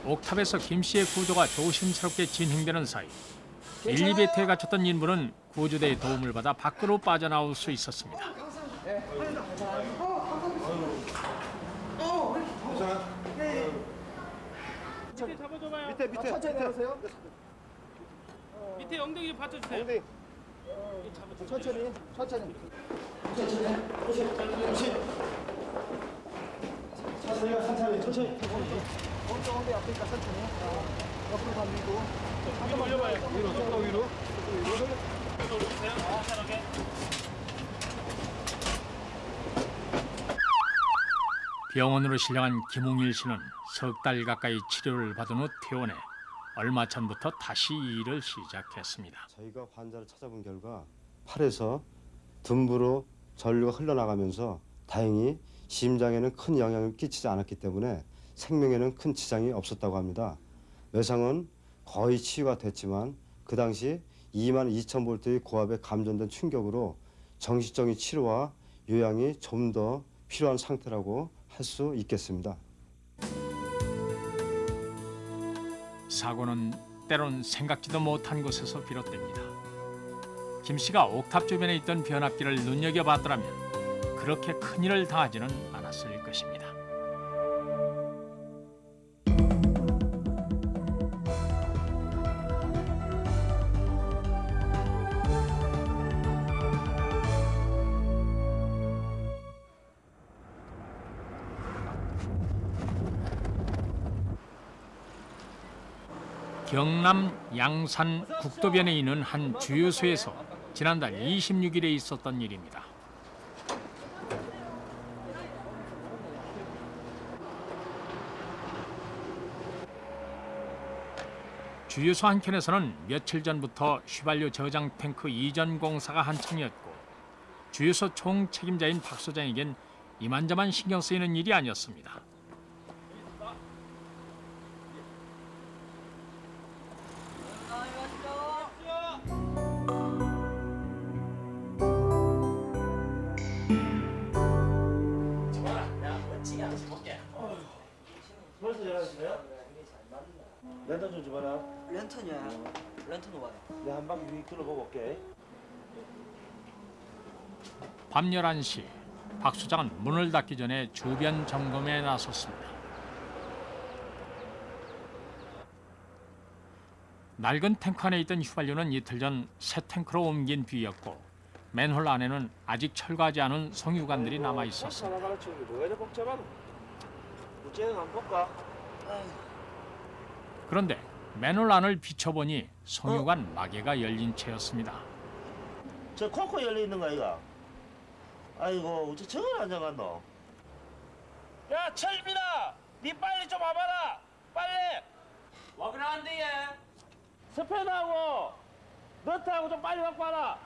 옥탑에서 김 씨의 구조가 조심스럽게 진행되는 사이 엘리베이터에 갇혔던 인물은 구조대의 도움을 받아 밖으로 빠져나올 수 있었습니다. 밑에 잡아줘봐요. 밑에. 천천히 내려오세요. 밑에 엉덩이 좀 받쳐주세요. 엉덩이. 천천히. 천천히 엉덩이 앞에니까 천천히. 옆으로 가밀고. 한번 올려봐요. 위로. 올려주세요. 편하게. 병원으로 실려간 김웅일 씨는 석 달 가까이 치료를 받은 후 퇴원해 얼마 전부터 다시 일을 시작했습니다. 저희가 환자를 찾아본 결과 팔에서 둔부로 전류가 흘러나가면서 다행히 심장에는 큰 영향을 끼치지 않았기 때문에 생명에는 큰 지장이 없었다고 합니다. 외상은 거의 치유가 됐지만 그 당시 22,000볼트의 고압에 감전된 충격으로 정식적인 치료와 요양이 좀 더 필요한 상태라고 할 수 있겠습니다. 사고는 때론 생각지도 못한 곳에서 비롯됩니다. 김 씨가 옥탑 주변에 있던 변압기를 눈여겨봤더라면 그렇게 큰일을 당하지는 않았을 것입니다. 경남 양산 국도변에 있는 한 주유소에서 지난달 26일에 있었던 일입니다. 주유소 한켠에서는 며칠 전부터 휘발유 저장 탱크 이전 공사가 한창이었고 주유소 총 책임자인 박 소장에겐 이만저만 신경 쓰이는 일이 아니었습니다. 벌써 전화하시네요? 랜턴 좀 줘봐라. 랜턴이야. 랜턴 와요. 내가 한 바퀴 휙 둘러보고 올게. 밤 11시 박 소장은 문을 닫기 전에 주변 점검에 나섰습니다. 낡은 탱크 안에 있던 휘발유는 이틀 전 새 탱크로 옮긴 뒤였고 맨홀 안에는 아직 철거하지 않은 송유관들이 남아 있었습니다. 그런데 맨홀 안을 비춰보니 송유관 마개가 열린 채였습니다. 저 코코 열려 있는 거 아이가? 아이고 어째 저걸 안 정갔노? 야 철민아, 니 빨리 좀 와봐라. 빨리. 와 그러는데 얘. 스패너하고 너트하고 좀 빨리 갖고 와라.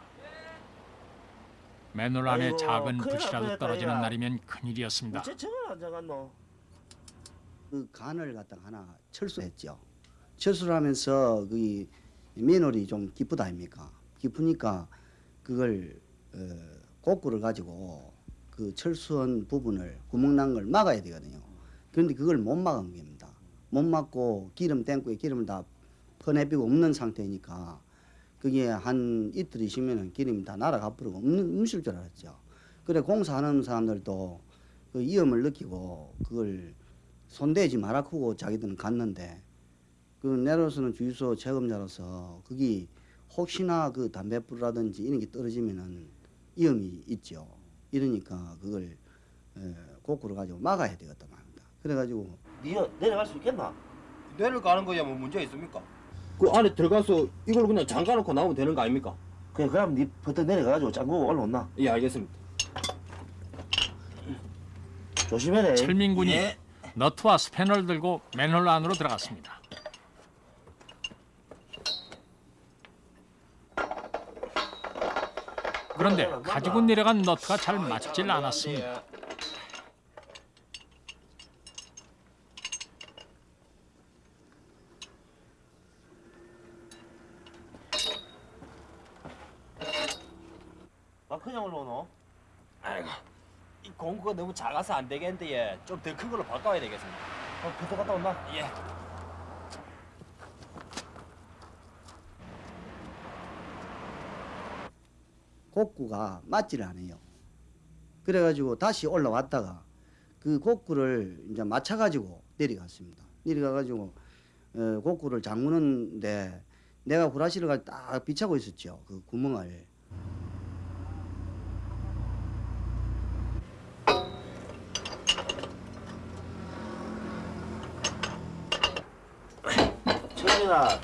맨홀 안에 아이고, 작은 큰일 붓이라도 날 떨어지는 뻔했다, 날이면 큰일이었습니다. 어째 저걸 안 정갔노? 그 간을 갖다가 하나 철수했죠. 철수를 하면서 그 맨홀이 좀 깊다 아닙니까? 깊으니까 그걸 곡구를 가지고 그 철수한 부분을 구멍 난 걸 막아야 되거든요. 그런데 그걸 못 막은 겁니다. 못 막고 기름 땡구에 기름을 다 퍼내비고 없는 상태니까 그게 한 이틀 있으면 기름이 다 날아가 버리고 없을 줄 알았죠. 그래 공사하는 사람들도 그 위험을 느끼고 그걸 손대지 마라 하고 자기들은 갔는데 그 내로서는 주유소 책임자로서 그게 혹시나 그 담배불이라든지 이런 게 떨어지면은 위험이 있죠. 이러니까 그걸 곡구를 가지고 막아야 되겠다 말입니다. 그래가지고 니가 내려갈 수 있겠나? 내려가는 거야 뭐 문제 있습니까? 그 안에 들어가서 이걸 그냥 잠가놓고 나오면 되는 거 아닙니까? 그럼 니 버튼 내려가가지고 잠그고 올라온나? 예 알겠습니다. 조심해라. 철민군이 너트와 스패너를 들고 맨홀 안으로 들어갔습니다. 그런데 가지고 내려간 너트가 잘 맞질 않았습니다. 아 그냥 올라오노? 아이고 이 공구가 너무 작아서 안 되겠는데 예. 좀 더 큰 걸로 바꿔야 되겠습니다. 부터 갔다 온나? 예. 곡구가 맞지를 않아요. 그래가지고 다시 올라왔다가 그 곡구를 이제 맞춰가지고 내려갔습니다. 내려가가지고 곡구를 잠그는데 내가 후라시를 가지고 딱 비차고 있었죠. 그 구멍을.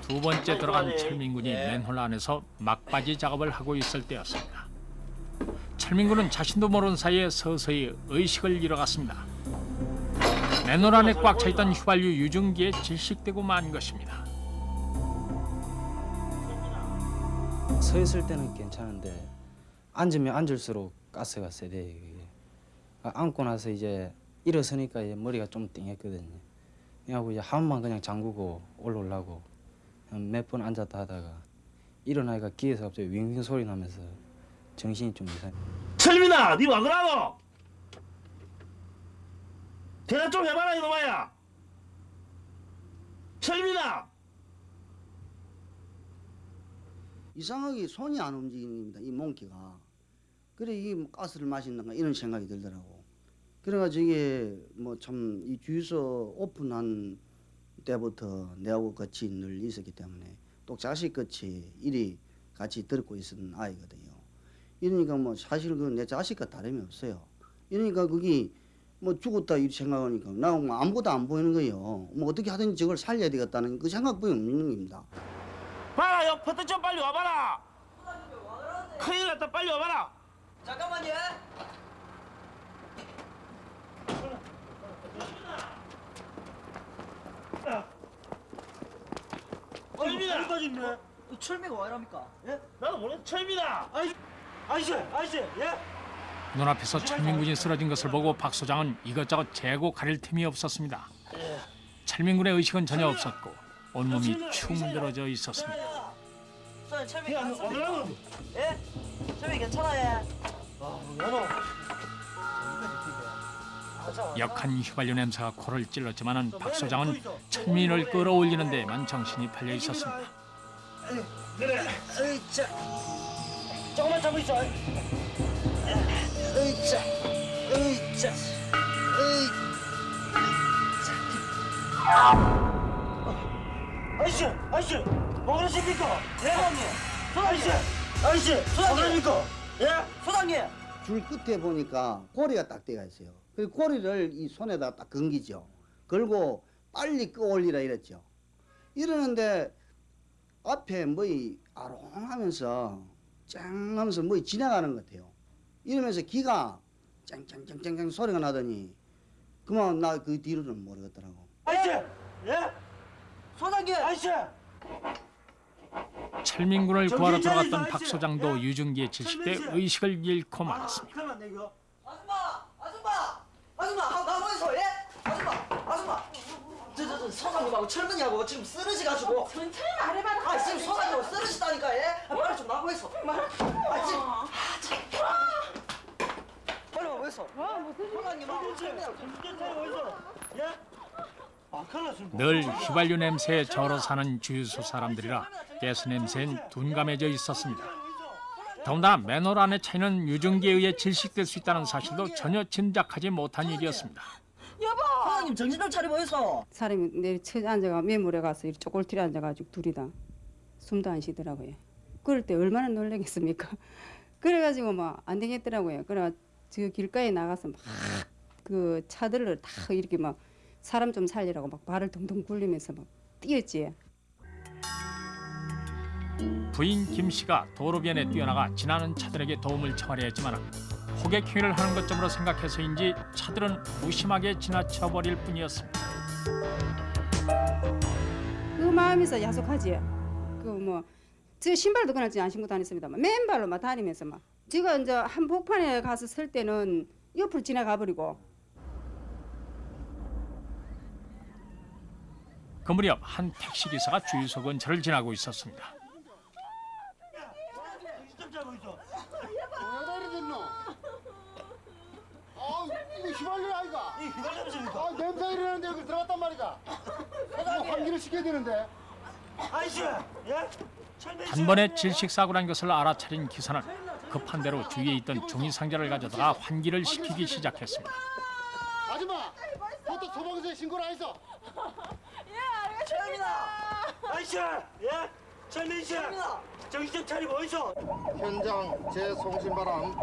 두 번째 들어간 철민군이 맨홀 안에서 막바지 작업을 하고 있을 때였습니다. 철민군은 자신도 모르는 사이에 서서히 의식을 잃어갔습니다. 맨홀 안에 꽉 차있던 휘발유 유증기에 질식되고 만 것입니다. 서 있을 때는 괜찮은데 앉으면 앉을수록 가스가 세대. 앉고 나서 이제 일어서니까 이제 머리가 좀 띵했거든요. 그래갖고 이제 한번 그냥 잠그고 올라오려고 몇 번 앉았다 하다가 일어나니까 귀에서 갑자기 윙윙 소리 나면서 정신이 좀 이상해. 철민아, 니 와 그러노? 대답 좀 해봐라 이놈아야. 철민아. 이상하게 손이 안 움직입니다. 이 몽키가. 그래 이게 가스를 마신다가 이런 생각이 들더라고. 그래가지고 이게 뭐 참 이 주유소 오픈한 때부터 내하고 같이 늘 있었기 때문에 또 자식같이 일이 같이 들고 있었던 아이거든요. 이러니까 뭐 사실 그 내 자식과 다름이 없어요. 이러니까 그게 뭐 죽었다 이 생각하니까 나 뭐 아무것도 안 보이는 거예요. 뭐 어떻게 하든지 저걸 살려야 되겠다는 그 생각뿐이 없는 겁니다. 봐라, 여 버튼 좀 빨리 와봐라. 큰일 났다, 빨리 와봐라. 잠깐만요. 철민아. 빠졌네. 철미가 왜 이럽니까? 예? 나도 모르겠어. 철민아. 아저씨, 예? 눈앞에서 철민군이 쓰러진 것을 보고 박 소장은 이것저것 재고 가릴 틈이 없었습니다. 철민군의 의식은 전혀 없었고 온몸이 축 늘어져 있었습니다. 철미 괜찮습니까? 예? 철미 괜찮아요. 역한 휘발유 냄새가 코를 찔렀지만은 박 소장은 철민을 끌어올리는 데에만 정신이 팔려 있었습니다. 그래. 조금만 참고 있어. 으이짜, 으이짜, 아저씨, 아저씨, 뭐 그러십니까? 예? 아저씨, 아저씨, 뭐 그러십니까? 예? 소장님. 줄 끝에 보니까 고리가 딱 떼가 있어요. 그 고리를 이 손에다 딱 건기죠. 걸고 빨리 끌어올리라 이랬죠. 이러는데 앞에 뭐이 아롱하면서 짱 하면서 뭐이 지나가는 것 같아요. 이러면서 기가 짱짱짱짱짱 소리가 나더니 그만 나 그 뒤로는 모르겠더라고. 아저씨, 예? 소장님. 아저씨. 철민군을 구하러 들어갔던 박 소장도 유증기에 질식돼 의식을 잃고 말았습니다. 아줌마, 나 뭐해서 예? 아줌마. 저 소장님하고 철민이하고 지금 쓰러지가지고. 천천히 말해봐라. 아, 지금 소장님하고 쓰러지다니까 예? 빨리 좀 나고해서. 아, 지금. 빨리 와보겠어. 소장님하고 철민이하고. 예? 아, 큰일 났습니다. 늘 휘발유 냄새에 절어 사는 주유소 사람들이라 가스 냄새엔 둔감해져 있었습니다. 더군다나 맨홀 안의 차이는 유증기에 의해 질식될 수 있다는 사실도 전혀 짐작하지 못한 일이었습니다. 여보! 소장님 정신 좀 차려보이소. 사람이 내리 쳐 앉아가 매물에 가서 이렇게 쪼골티리 앉아가지고 둘이 다 숨도 안 쉬더라고요. 그럴 때 얼마나 놀라겠습니까? 그래가지고 막 안 되겠더라고요. 그래 저 길가에 나가서 막 그 차들을 다 이렇게 막 사람 좀 살리라고 막 발을 둥둥 굴리면서 막 뛰었지. 부인 김 씨가 도로변에 뛰어나가 지나는 차들에게 도움을 청하려 했지만 호객 행위를 하는 것쯤으로 생각해서인지 차들은 무심하게 지나쳐 버릴 뿐이었습니다. 그 마음에서 야속하지. 그 뭐 저 신발도 그날 안 신고 다녔습니다만 맨발로 막 다니면서 막 제가 이제 한복판에 가서 설 때는 옆으로 지나가 버리고. 그 무렵 한 택시기사가 주유소 근처를 지나고 있었습니다. 이거 휘발유 아이가? 이 휘발유 냄새입니까? 아, 냄새 일어나는데 여기 들어갔단 말이다. 이거 환기를 시켜야 되는데. 아저씨, 예? 단번에 질식사고란 것을 알아차린 기사는 급한 대로 주위에 있던 종이상자를 가져다가 환기를 시키기 시작했습니다. 아줌마, 보통 소방서에 신고를 안 했어. 철민아! 아저씨, 예? 철민 씨, 정신 좀 차리고 어디서? 현장 재송신바람.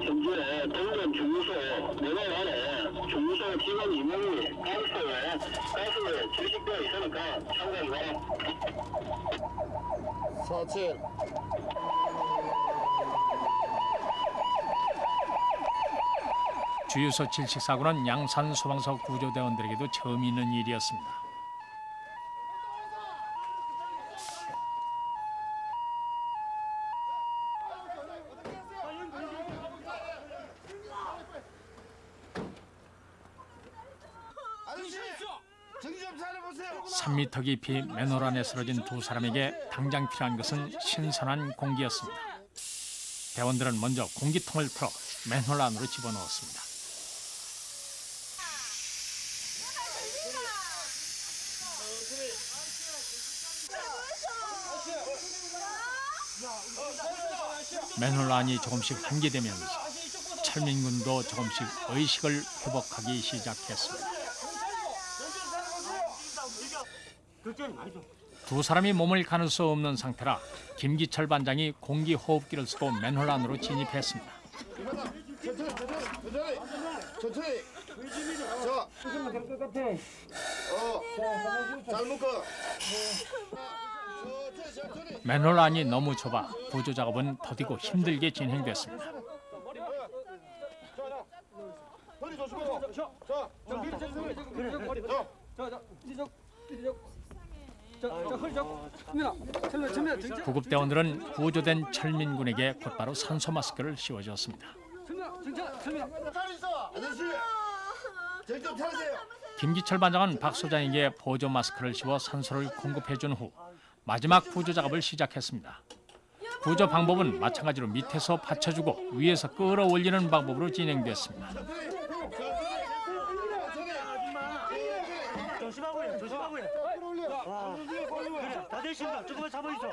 현재 동전 주유소 내내 안에 주유소 직원 이명이 가스에 질식되어 있으니까 참고해 봐라. 47. 주유소 질식사고는 양산 소방서 구조대원들에게도 처음 있는 일이었습니다. 정신 좀 차려보세요. 3m 깊이 맨홀 안에 쓰러진 두 사람에게 당장 필요한 것은 신선한 공기였습니다. 대원들은 먼저 공기통을 틀어 맨홀 안으로 집어넣었습니다. 맨홀 안이 조금씩 환기되면서 철민군도 조금씩 의식을 회복하기 시작했습니다. 두 사람이 몸을 가눌 수 없는 상태라 김기철 반장이 공기호흡기를 쓰고 맨홀 안으로 진입했습니다. 천천히. 자, 잘 묶어. 맨홀 안이 너무 좁아 구조 작업은 더디고 힘들게 진행됐습니다. 허리 조심하고. 자, 구급대원들은 구조된 철민군에게 곧바로 산소 마스크를 씌워줬습니다. 김기철 반장은 박 소장에게 보조 마스크를 씌워 산소를 공급해준 후 마지막 구조 작업을 시작했습니다. 구조 방법은 마찬가지로 밑에서 받쳐주고 위에서 끌어올리는 방법으로 진행됐습니다. 조심하고요, 조심하고요. 그래, 다 됐습니다. 조금만 잡아주소.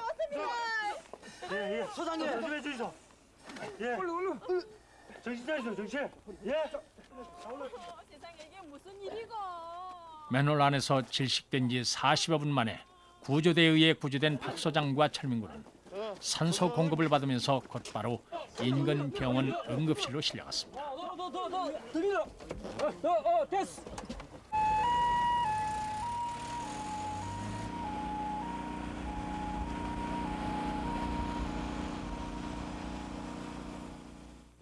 예, 예. 소장님. 조심해 주시소. 예. 얼른. 정신 차리세요, 정신. 예. 세상에 이게 무슨 일이고? 맨홀 안에서 질식된 지 40여 분 만에 구조대에 의해 구조된 박 소장과 철민군은 산소 공급을 받으면서 곧바로 인근 병원 응급실로 실려갔습니다. 더 밀어. 됐어.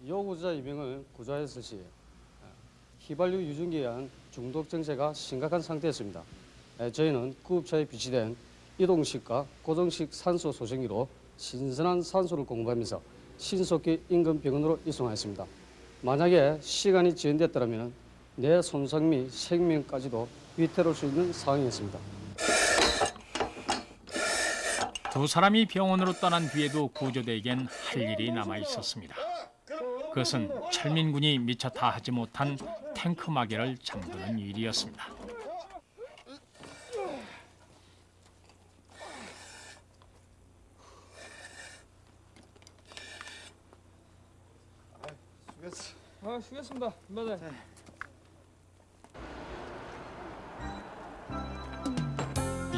요구자 이명을 구조했을 시 휘발유 유증기에 의한 중독 증세가 심각한 상태였습니다. 저희는 구급차에 비치된 이동식과 고정식 산소 소정기로 신선한 산소를 공급하면서 신속히 인근 병원으로 이송하였습니다. 만약에 시간이 지연됐더라면 내 손상 및 생명까지도 위태로울 수 있는 상황이었습니다. 두 사람이 병원으로 떠난 뒤에도 구조대에겐 할 일이 남아 있었습니다. 그것은 철민군이 미처 다 하지 못한 탱크 마개를 잠그는 일이었습니다. 수고했습니다. 맞아요.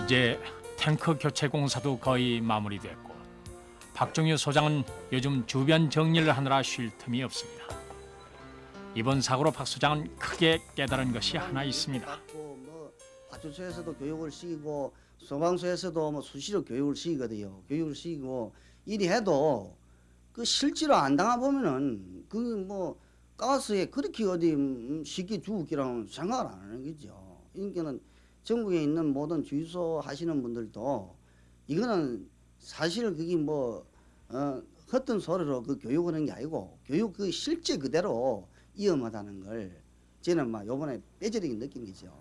이제 탱크 교체 공사도 거의 마무리됐고 박종유 소장은 요즘 주변 정리를 하느라 쉴 틈이 없습니다. 이번 사고로 박 소장은 크게 깨달은 것이 하나 있습니다. 파출소에서도 교육을 시키고 소방서에서도 뭐 수시로 교육을 시키거든요. 교육을 시키고 일이 해도 그 실제로 안 당해 보면은 그 뭐 가스에 그렇게 어디 쉽게 죽기라는 생각을 안 하는 거죠. 그러니까는 전국에 있는 모든 주유소 하시는 분들도 이거는 사실 그게 뭐 헛된 소리로 그 교육을 하는 게 아니고 교육 그 실제 그대로 위험하다는 걸 저는 막 요번에 뼈저리게 느낀 거죠.